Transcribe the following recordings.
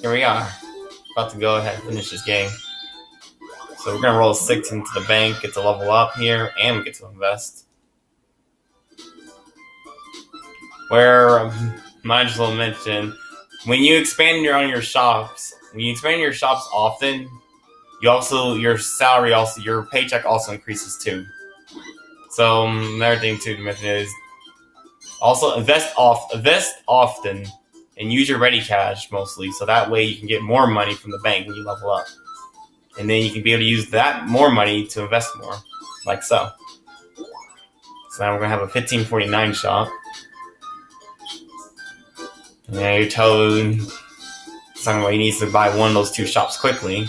Here we are. About to go ahead and finish this game. So we're gonna roll a 6 into the bank, get to level up here, and we get to invest. Where might as well mention, when you expand your shops, often, your salary your paycheck also increases too. So another thing too to mention is also invest often and use your ready cash mostly, so that way you can get more money from the bank when you level up. And then you can be able to use that more money to invest more, like so. So now we're going to have a 1549 shop. And now your Toad, talking about he needs to buy one of those two shops quickly.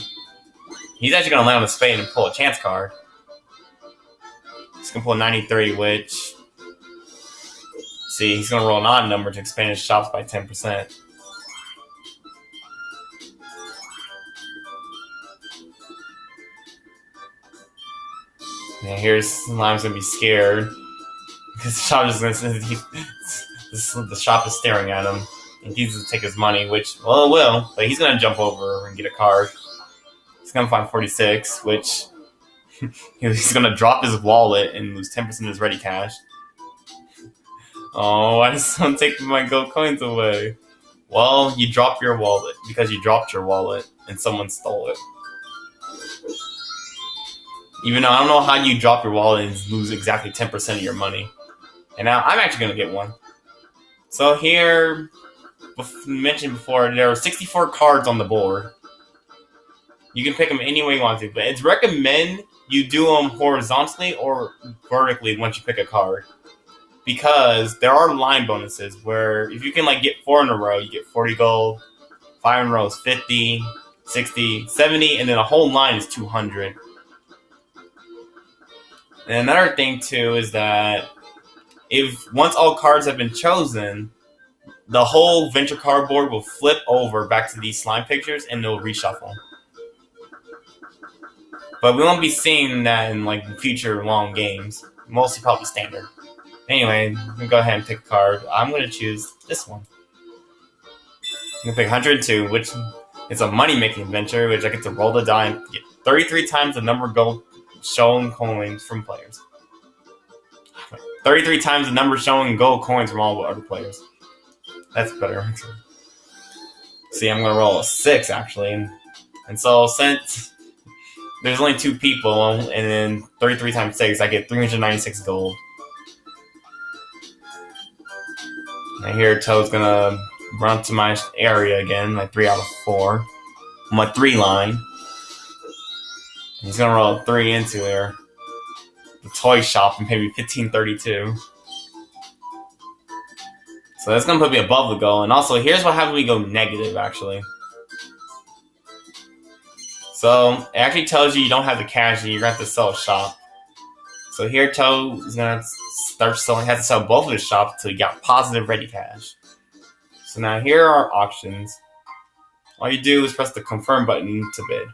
He's actually going to land on the spade and pull a chance card. He's going to pull a 93, which... See, he's going to roll an odd number to expand his shops by 10%. And here's Slime's going to be scared. Because the shop is staring at him. And he needs to take his money, which, well, it will. But he's going to jump over and get a card. He's going to find 46, which... he's going to drop his wallet and lose 10% of his ready cash. Oh, why does someone take my gold coins away? Well, you dropped your wallet because you dropped your wallet and someone stole it. Even though I don't know how you drop your wallet and lose exactly 10% of your money. And now I'm actually going to get one. So here, mentioned before, there are 64 cards on the board. You can pick them any way you want to, but it's recommend you do them horizontally or vertically once you pick a card. Because there are line bonuses where if you can get 4 in a row, you get 40 gold, 5 in a row is 50, 60, 70, and then a whole line is 200. And another thing too is that once all cards have been chosen, the whole venture card board will flip over back to these slime pictures and they'll reshuffle. But we won't be seeing that in future long games. Mostly probably standard. Anyway, I'm going to go ahead and pick a card. I'm going to choose this one. I'm going to pick 102, which is a money-making adventure, which I get to roll the die and get 33 times the number of gold shown coins from players. 33 times the number showing gold coins from all the other players. That's better. See, I'm going to roll a 6, actually. And so, since there's only 2 people, and then 33 times 6, I get 396 gold. And here Toad's gonna run to my area again, 3 out of 4. On my 3 line. He's gonna roll a 3 into there. The toy shop and pay me 1532. So that's gonna put me above the goal. And also, here's what happens when we go negative, actually. So, it actually tells you don't have the cash and you're gonna have to sell a shop. So here Toad is gonna start selling, has to sell both of his shops until he got positive ready cash. So now here are auctions. All you do is press the confirm button to bid.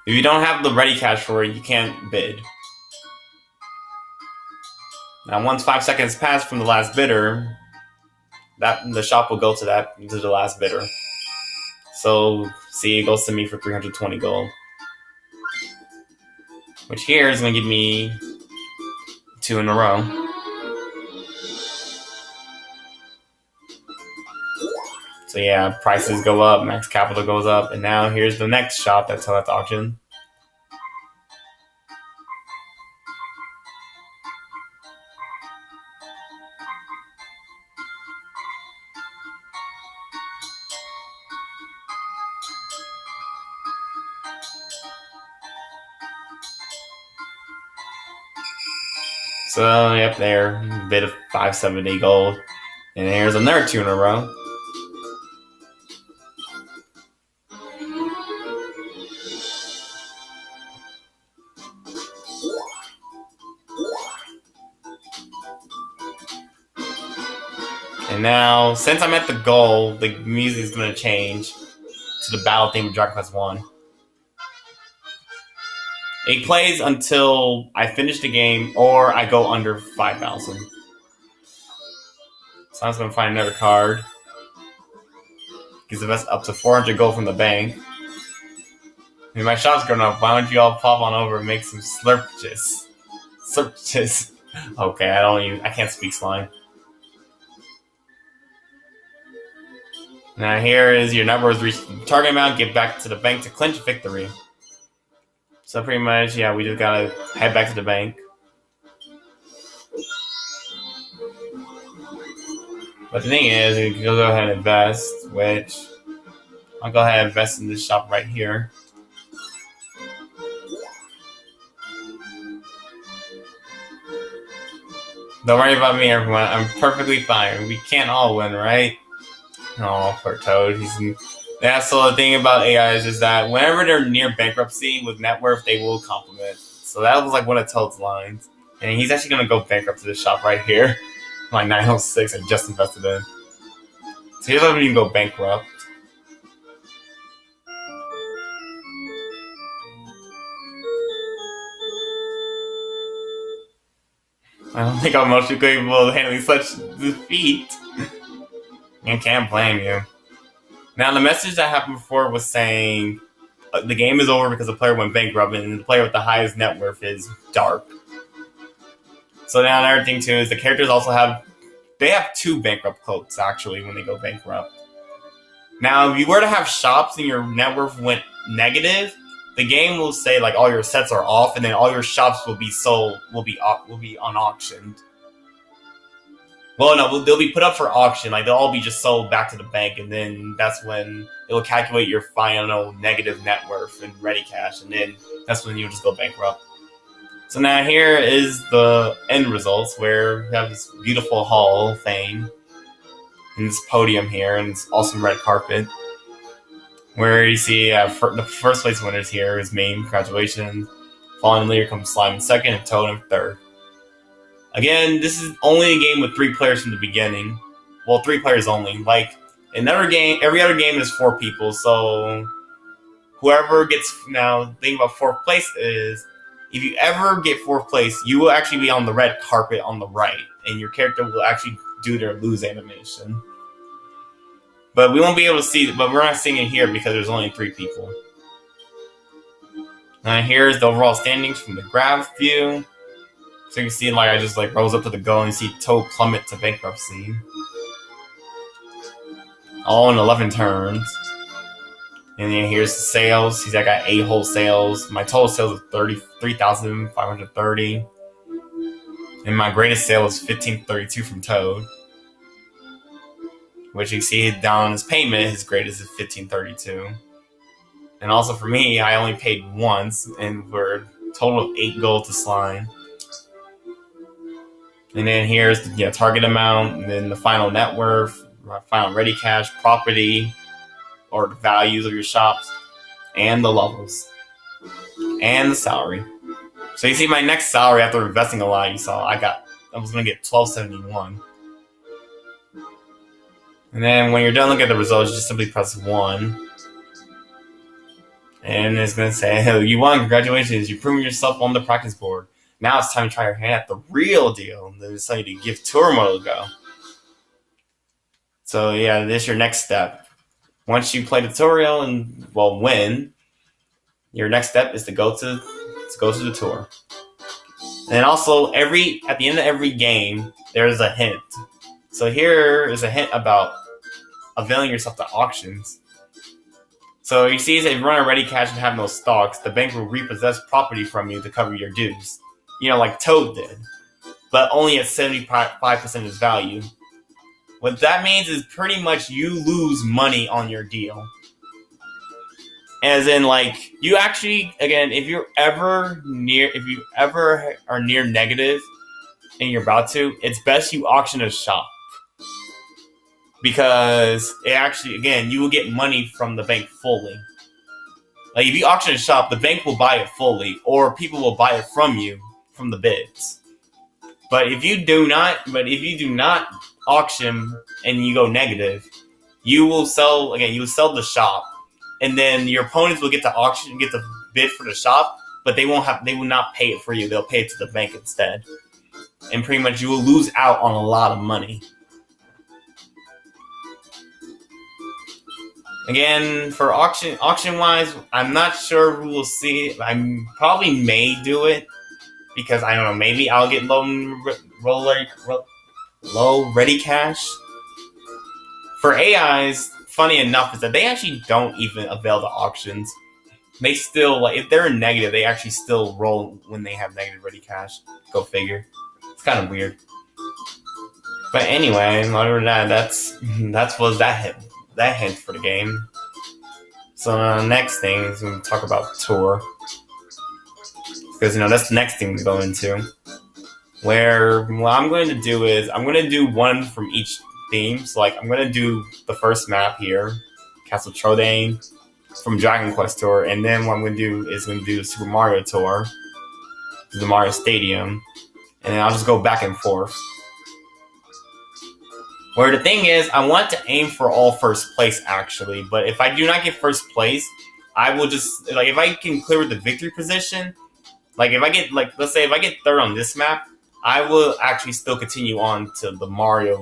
If you don't have the ready cash for it, you can't bid. Now once 5 seconds pass from the last bidder, the shop will go to the last bidder. So see, it goes to me for 320 gold. Which here is going to give me 2 in a row. So yeah, prices go up, max capital goes up, and now here's the next shop that's held at the auction. So, yep, there, bid of 570 gold. And here's another 2 in a row. And now, since I'm at the goal, the music is going to change to the battle theme of Dragon Quest 1. It plays until I finish the game or I go under 5,000. So I'm just gonna find another card. Gives us up to 400 gold from the bank. I mean, my shop's going up. Why don't you all pop on over and make some slurpjes? Slurpjes. Okay, I can't speak slime. Now here is your net worth reached the target amount. Get back to the bank to clinch victory. So pretty much, yeah, we just gotta head back to the bank. But the thing is, you can go ahead and invest, which I'll go ahead and invest in this shop right here. Don't worry about me, everyone. I'm perfectly fine. We can't all win, right? Oh, poor Toad. That's the thing about AIs is that whenever they're near bankruptcy with net worth, they will compliment. So that was like one of Toad's lines. And he's actually going to go bankrupt to this shop right here. My 906 I just invested in. So he doesn't even go bankrupt. I don't think I'm much capable of handling such defeat. I can't blame you. Now, the message that happened before was saying the game is over because the player went bankrupt, and the player with the highest net worth is dark. So now another thing too is the characters also have 2 bankrupt quotes actually when they go bankrupt. Now, if you were to have shops and your net worth went negative, the game will say like all your sets are off, and then all your shops will be sold, will be unauctioned. Well, no, they'll be put up for auction. Like they'll all be just sold back to the bank, and then that's when it will calculate your final negative net worth in ready cash, and then that's when you'll just go bankrupt. So now here is the end results, where you have this beautiful hall of fame, and this podium here, and this awesome red carpet, where you see the first place winners here is me, congratulations. Following later comes Slime in second, and Toad in third. Again, this is only a game with 3 players from the beginning. Well, 3 players only. Like, another game, every other game is 4 people, so whoever gets, now, the thing about 4th place is, if you ever get 4th place, you will actually be on the red carpet on the right, and your character will actually do their lose animation. But we won't be able to see, but we're not seeing it here because there's only 3 people. Now here's the overall standings from the graph view. So you can see, like, I just like rose up to the goal and see Toad plummet to bankruptcy. All in 11 turns. And then here's the sales. See, I got 8 whole sales. My total sales is 33,530. And my greatest sale is 1532 from Toad. Which you can see down on his payment, his greatest is 1532. And also for me, I only paid once, and we're a total of 8 gold to Slime. And then here's the target amount, and then the final net worth, final ready cash, property, or the values of your shops, and the levels, and the salary. So you see my next salary after investing a lot, you saw I was going to get 1271. And then when you're done looking at the results, you just simply press 1. And it's going to say, hey, you won, congratulations, you've proven yourself on the practice board. Now it's time to try your hand at the real deal. And then decide to give Turmoil a go. So yeah, this is your next step. Once you play the tutorial and win, your next step is to go to the tour. And also at the end of every game, there's a hint. So here is a hint about availing yourself to auctions. So you see, if you run a ready cash and have no stocks, the bank will repossess property from you to cover your dues. You know, like Toad did, but only at 75% of its value. What that means is pretty much you lose money on your deal. As in, like, you actually, again, if you ever are near negative and you're about to, it's best you auction a shop. Because it actually, again, you will get money from the bank fully. Like, if you auction a shop, the bank will buy it fully, or people will buy it from you from the bids. But if you do not auction and you go negative, you will sell the shop, and then your opponents will get to auction and get the bid for the shop, but they will not pay it for you. They'll pay it to the bank instead. And pretty much you will lose out on a lot of money. Again, for auction wise, I'm not sure who will see it. I probably may do it because I don't know. Maybe I'll get low ready cash. For AIs, funny enough, is that they actually don't even avail the auctions. They still, like, if they're in negative, they actually still roll when they have negative ready cash. Go figure. It's kind of weird. But anyway, other than that, that was that hint for the game. So next thing is we talk about tour, because that's the next thing to go into. Where what I'm going to do is I'm going to do one from each theme. So like I'm going to do the first map here, Castle Trodane, from Dragon Quest Tour, and then what I'm going to do is going to do the Super Mario Tour, the Mario Stadium, and then I'll just go back and forth. Where the thing is, I want to aim for all first place actually, but if I do not get first place, I will just, like, if I can clear with the victory position, like if I get, like, let's say if I get third on this map, I will actually still continue on to the Mario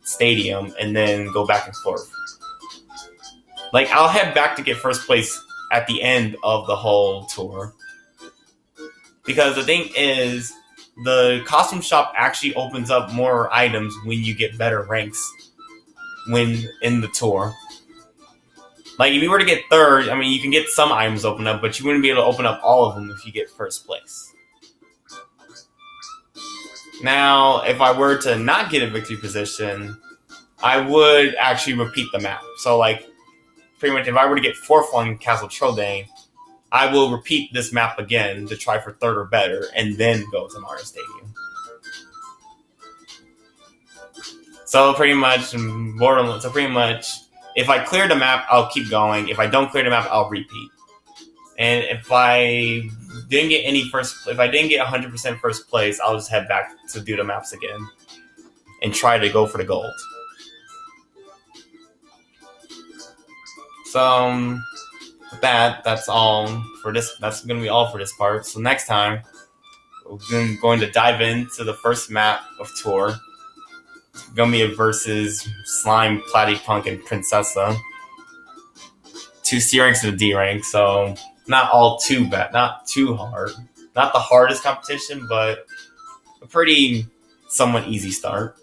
Stadium and then go back and forth. Like, I'll head back to get first place at the end of the whole tour. Because the thing is, the costume shop actually opens up more items when you get better ranks when in the tour. Like, if you were to get third, I mean, you can get some items open up, but you wouldn't be able to open up all of them if you get first place. Now, if I were to not get a victory position, I would actually repeat the map. So, like, pretty much if I were to get fourth on Castle Trodane, I will repeat this map again to try for third or better, and then go to Mario Stadium. So pretty much, if I clear the map, I'll keep going. If I don't clear the map, I'll repeat. And if I didn't get 100% first place, I'll just head back to do the maps again and try to go for the gold. So with that's all for this. That's going to be all for this part. So next time, we're going to dive into the first map of tour. It's going to be a versus Slime, Platypunk, and Princessa. 2 C ranks and a D rank, so not all too bad, not too hard. Not the hardest competition, but a pretty somewhat easy start.